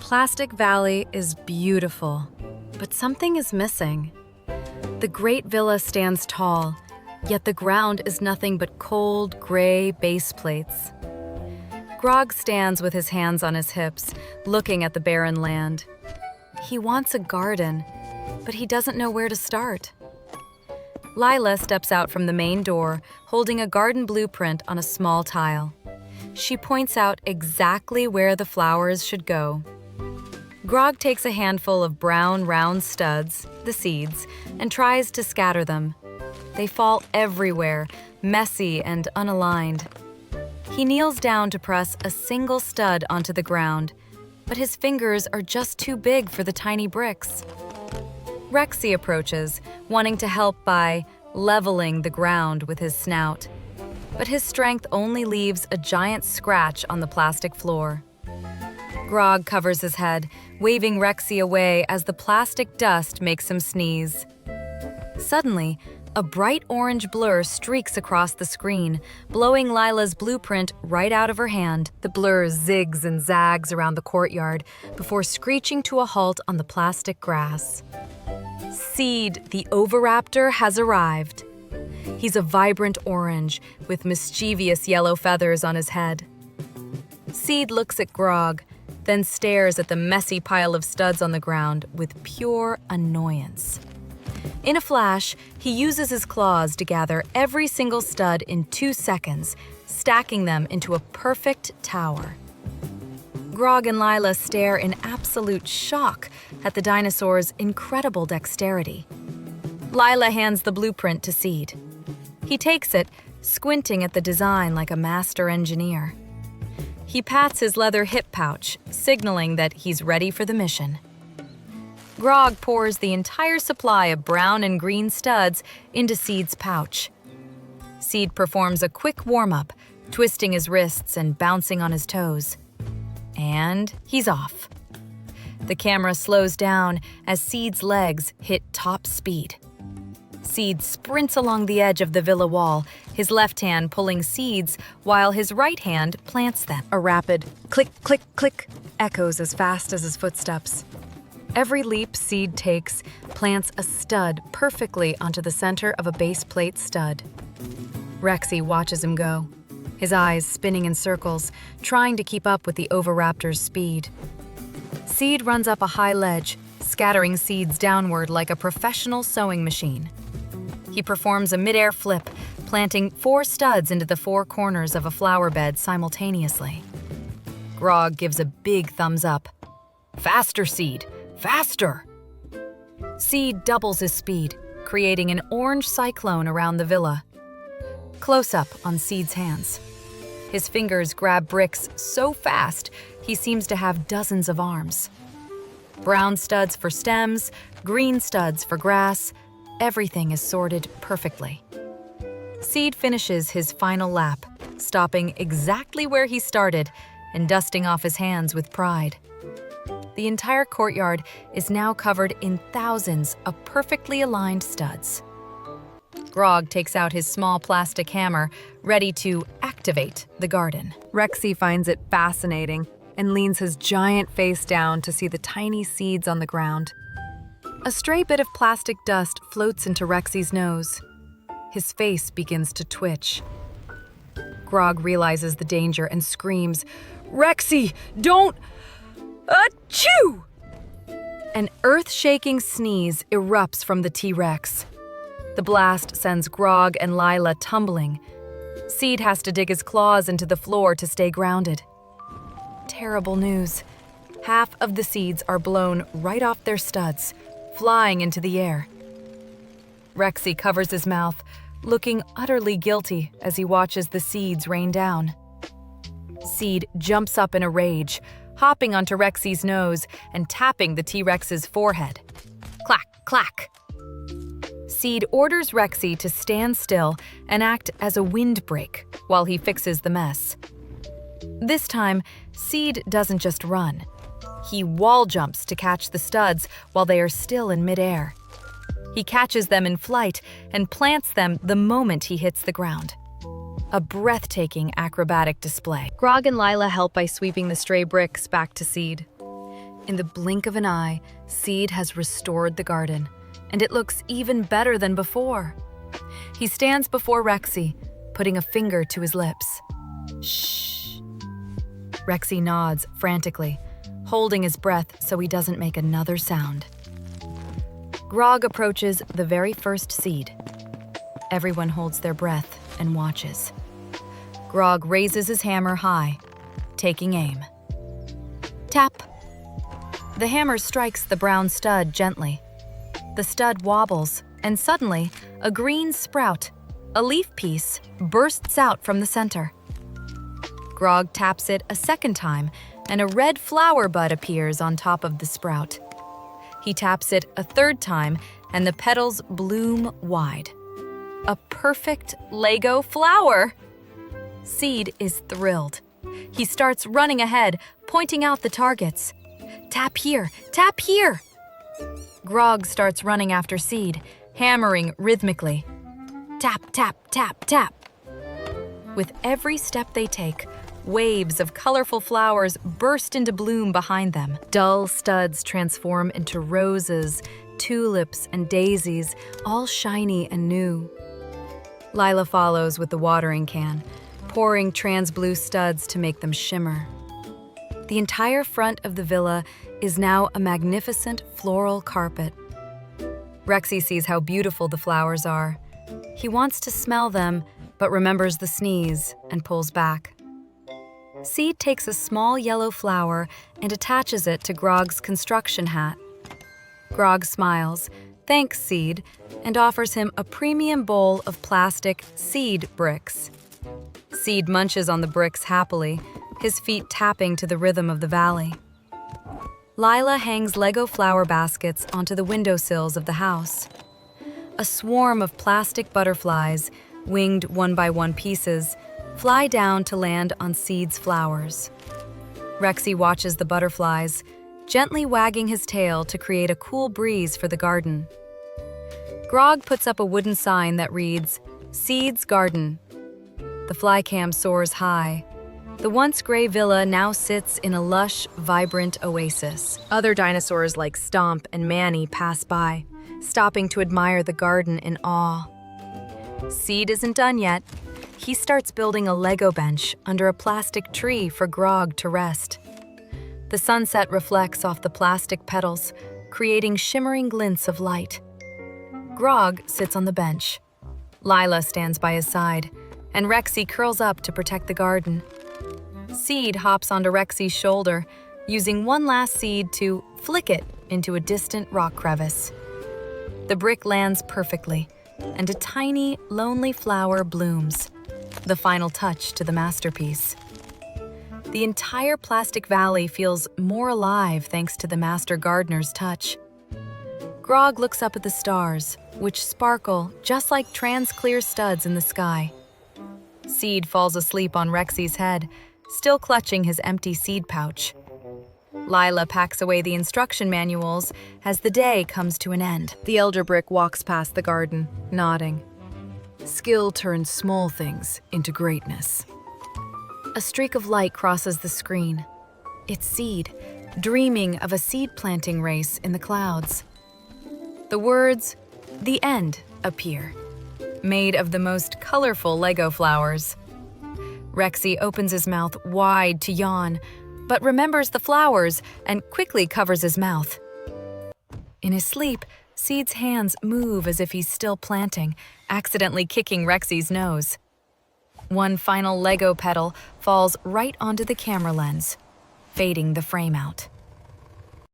Plastic Valley is beautiful, but something is missing. The great villa stands tall, yet the ground is nothing but cold, gray base plates. Grog stands with his hands on his hips, looking at the barren land. He wants a garden, but he doesn't know where to start. Lila steps out from the main door, holding a garden blueprint on a small tile. She points out exactly where the flowers should go. Grog takes a handful of brown, round studs, the seeds, and tries to scatter them. They fall everywhere, messy and unaligned. He kneels down to press a single stud onto the ground, but his fingers are just too big for the tiny bricks. REXY approaches, wanting to help by leveling the ground with his snout. But his strength only leaves a giant scratch on the plastic floor. Grog covers his head, waving REXY away as the plastic dust makes him sneeze. Suddenly, a bright orange blur streaks across the screen, blowing Lila's blueprint right out of her hand. The blur zigs and zags around the courtyard before screeching to a halt on the plastic grass. Seed, the Oviraptor, has arrived. He's a vibrant orange with mischievous yellow feathers on his head. Seed looks at Grog, then stares at the messy pile of studs on the ground with pure annoyance. In a flash, he uses his claws to gather every single stud in 2 seconds, stacking them into a perfect tower. Grog and Lila stare in absolute shock at the dinosaur's incredible dexterity. Lila hands the blueprint to Seed. He takes it, squinting at the design like a master engineer. He pats his leather hip pouch, signaling that he's ready for the mission. Grog pours the entire supply of brown and green studs into Seed's pouch. Seed performs a quick warm-up, twisting his wrists and bouncing on his toes. And he's off. The camera slows down as Seed's legs hit top speed. Seed sprints along the edge of the villa wall, his left hand pulling seeds while his right hand plants them. A rapid click, click, click echoes as fast as his footsteps. Every leap Seed takes plants a stud perfectly onto the center of a base plate stud. REXY watches him go, his eyes spinning in circles, trying to keep up with the Oviraptor's speed. Seed runs up a high ledge, scattering seeds downward like a professional sewing machine. He performs a mid-air flip, planting 4 studs into the 4 corners of a flower bed simultaneously. Grog gives a big thumbs up. "Faster, Seed! Faster!" Seed doubles his speed, creating an orange cyclone around the villa. Close-up on Seed's hands. His fingers grab bricks so fast, he seems to have dozens of arms. Brown studs for stems, green studs for grass. Everything is sorted perfectly. Seed finishes his final lap, stopping exactly where he started and dusting off his hands with pride. The entire courtyard is now covered in thousands of perfectly aligned studs. Grog takes out his small plastic hammer, ready to activate the garden. REXY finds it fascinating and leans his giant face down to see the tiny seeds on the ground. A stray bit of plastic dust floats into REXY's nose. His face begins to twitch. Grog realizes the danger and screams, "REXY, don't! Achoo!" An earth-shaking sneeze erupts from the T-Rex. The blast sends Grog and Lila tumbling. Seed has to dig his claws into the floor to stay grounded. Terrible news. Half of the seeds are blown right off their studs, flying into the air. REXY covers his mouth, looking utterly guilty as he watches the seeds rain down. Seed jumps up in a rage, hopping onto REXY's nose and tapping the T-Rex's forehead. Clack, clack. Seed orders REXY to stand still and act as a windbreak while he fixes the mess. This time, Seed doesn't just run. He wall jumps to catch the studs while they are still in midair. He catches them in flight and plants them the moment he hits the ground. A breathtaking acrobatic display. Grog and Lila help by sweeping the stray bricks back to Seed. In the blink of an eye, Seed has restored the garden, and it looks even better than before. He stands before REXY, putting a finger to his lips. Shh. REXY nods frantically, holding his breath so he doesn't make another sound. Grog approaches the very first seed. Everyone holds their breath and watches. Grog raises his hammer high, taking aim. Tap. The hammer strikes the brown stud gently. The stud wobbles, and suddenly, a green sprout, a leaf piece, bursts out from the center. Grog taps it a second time, and a red flower bud appears on top of the sprout. He taps it a third time, and the petals bloom wide. A perfect Lego flower! Seed is thrilled. He starts running ahead, pointing out the targets. Tap here, tap here! Grog starts running after Seed, hammering rhythmically. Tap, tap, tap, tap. With every step they take, waves of colorful flowers burst into bloom behind them. Dull studs transform into roses, tulips, and daisies, all shiny and new. Lila follows with the watering can, pouring trans blue studs to make them shimmer. The entire front of the villa is now a magnificent floral carpet. REXY sees how beautiful the flowers are. He wants to smell them, but remembers the sneeze and pulls back. Seed takes a small yellow flower and attaches it to Grog's construction hat. Grog smiles, thanks Seed, and offers him a premium bowl of plastic seed bricks. Seed munches on the bricks happily, his feet tapping to the rhythm of the valley. Lila hangs Lego flower baskets onto the windowsills of the house. A swarm of plastic butterflies, winged one-by-one pieces, fly down to land on Seed's flowers. REXY watches the butterflies, gently wagging his tail to create a cool breeze for the garden. Grog puts up a wooden sign that reads, Seed's Garden. The flycam soars high. The once gray villa now sits in a lush, vibrant oasis. Other dinosaurs like Stomp and Manny pass by, stopping to admire the garden in awe. Seed isn't done yet. He starts building a Lego bench under a plastic tree for Grog to rest. The sunset reflects off the plastic petals, creating shimmering glints of light. Grog sits on the bench. Lila stands by his side, and REXY curls up to protect the garden. Seed hops onto REXY's shoulder, using one last seed to flick it into a distant rock crevice. The brick lands perfectly, and a tiny, lonely flower blooms, the final touch to the masterpiece. The entire plastic valley feels more alive thanks to the master gardener's touch. Grog looks up at the stars, which sparkle just like trans-clear studs in the sky. Seed falls asleep on REXY's head, still clutching his empty seed pouch. Lila packs away the instruction manuals as the day comes to an end. The elder brick walks past the garden, nodding. Skill turns small things into greatness. A streak of light crosses the screen. It's Seed, dreaming of a seed planting race in the clouds. The words, "The End," appear, made of the most colorful Lego flowers. REXY opens his mouth wide to yawn, but remembers the flowers and quickly covers his mouth. In his sleep, Seed's hands move as if he's still planting, accidentally kicking REXY's nose. One final Lego petal falls right onto the camera lens, fading the frame out.